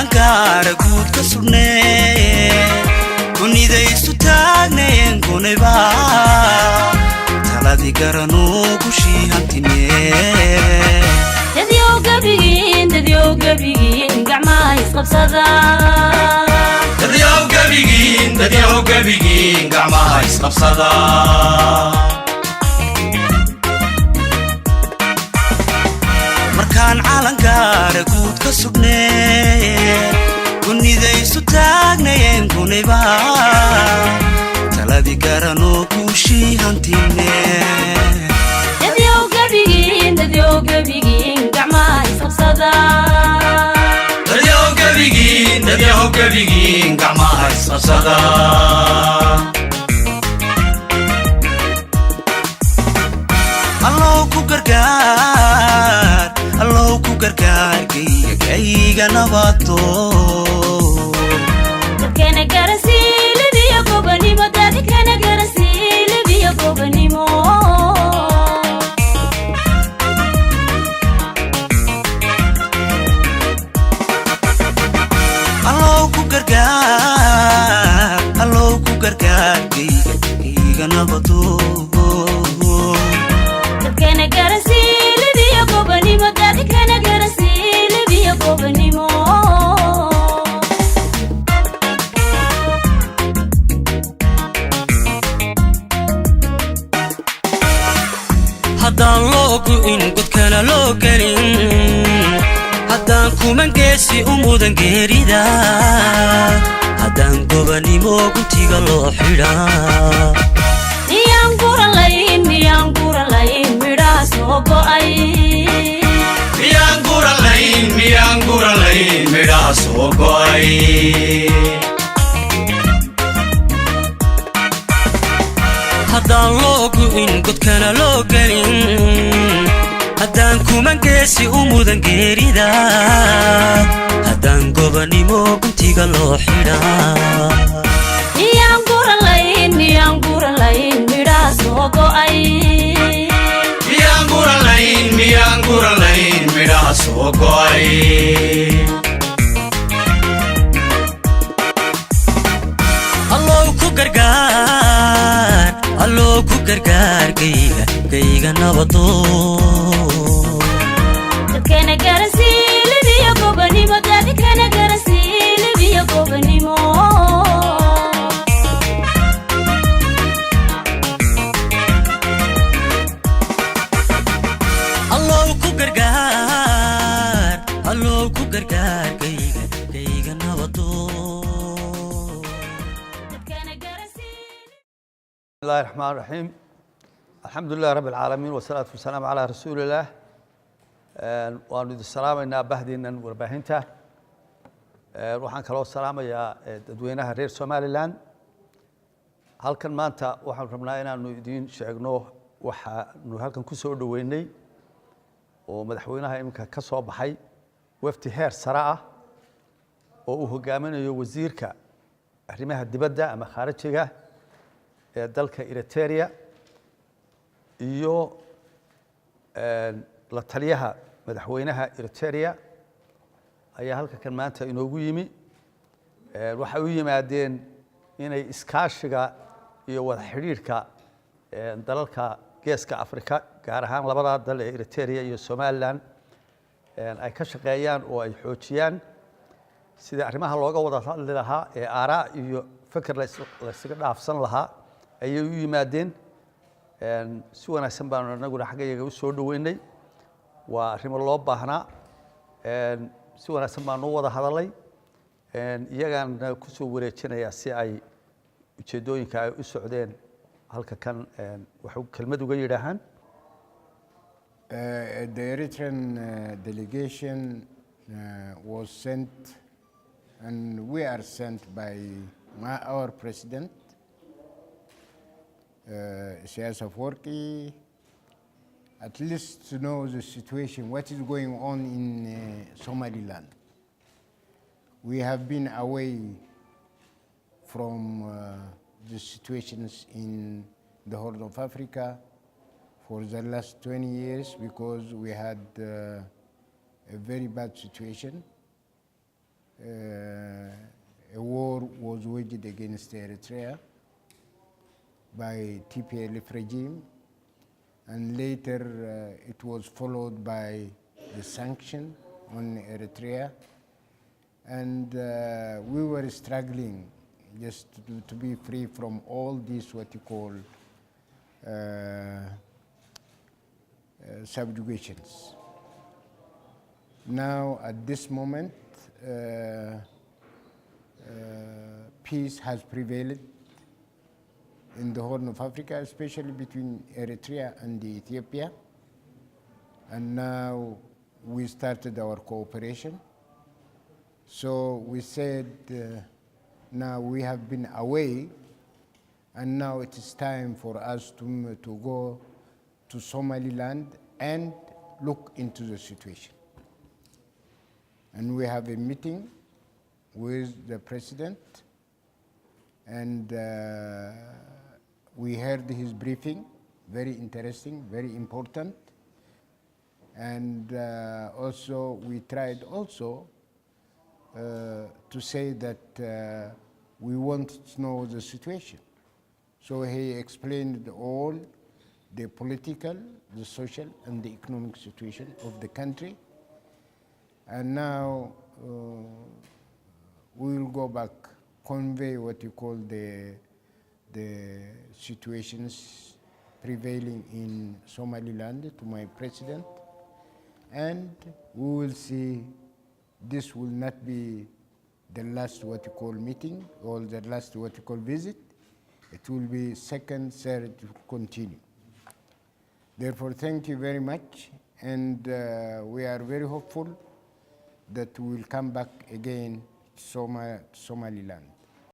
calankaara guud ka sugnee kunidaysu taagneen kuneba taladii garanoo gushii hantinee dadyow gabigiin gacmaha isqabsada dadyow gabigiin gacmaha isqabsada markaan calankaara guud ka sugnee kunidaysu taagneen kuneba taladii garanoo gushii hantinee dadyow gabigiin gacmaha isqabsada dadyow gabigiin gacmaha isqabsada allow ku gargaar gayga nabato dadkana garasiilibiyo gobanimo dadkana garasiilibiyo gobanimo allow ku gargaar gayga nabato dadkana garasiilibiyo gobanimo dadkana garasiilibiyo gobanimo haddaan loo gu'in godkana loo gelin haddaan kuman geesi u mudan geerida haddaan gobanimo guntiga loo xidhaa miyaan guralayn midhaha soo go'ay miyaan guralayn midhaha soo go'ay haddaan loo gu'in godkana loo gelin haddaan kuman geesi u mudan geerida haddaan gobanimo guntiga loo xidhaa miyaan guralayn midhaha soo go'ay miyaan guralayn midhaha soo go'ay allow ku gargaar gayga nabado dadkana garasiilibiyo gobanimo dadkana garasiilibiyo gobanimo allow ku gargaar gayga nabado بسم الله الرحمن الرحيم الحمد لله رب العالمين والصلاة والسلام على رسول الله وأنود السلام إن بهدينا ورباهنته وحن كلو السلام يا دوينها رير سوماليلاند halkan maanta waxaan rabnaa inaanu idin sheegno waxaanu halkan ku soo dhaweynay oo madaxweynaha imka ka soo baxay wafdi heer sare ah oo uu hogaaminayo wasiirka arrimaha dibadda ama khaarijiga ee dalka Eritery iyo la taliyaha madaxweynaha Eritery ayaa halkan maanta inoogu yimi waxay u yimaadeen inay iskaashiga iyo wada xiriirka dalalka geeska Afrika gaar ahaan labada dal ee Eritery iyo Somaliland ay ka shaqeeyaan oo ay xoojiyaan sida arrimaha looga wada hadli lahaa ee aaraa iyo fikir la iska dhaafsan lahaa ayay u yimaadeen si wanaagsan baan anaguna xaggayaga u soo dhaweynay waa arrimo loo baahnaa si wanaagsan baan u wada hadalay iyagana ku soo wareejinaya si ay ujeedooyinka ay u socdeen halka kan wax kelmad uga yiraahan The Eritrean delegation was sent and we are sent by our president Worky, at least to know the situation, what is going on in Somaliland. We have been away from the situations in the Horn of Africa for the last 20 years because we had a very bad situation. a war was waged against Eritrea by TPLF regime, and later it was followed by the sanction on Eritrea, and we were struggling just to be free from all these what you call subjugations. Now at this moment peace has prevailed in the Horn of Africa, especially between Eritrea and Ethiopia, and now we started our cooperation. So we said now we have been away, and now it is time for us to go to Somaliland and look into the situation. And we have a meeting with the president, and we heard his briefing, very interesting, very important. And also we tried also to say that we want to know the situation. So he explained all the political, the social, and the economic situation of the country. And now we will go back, convey what you call the situations prevailing in Somaliland to my president, and we will see. This will not be the last what you call meeting or the last what you call visit. It will be second, third, to continue. Therefore, thank you very much, and we are very hopeful that we will come back again to Somaliland.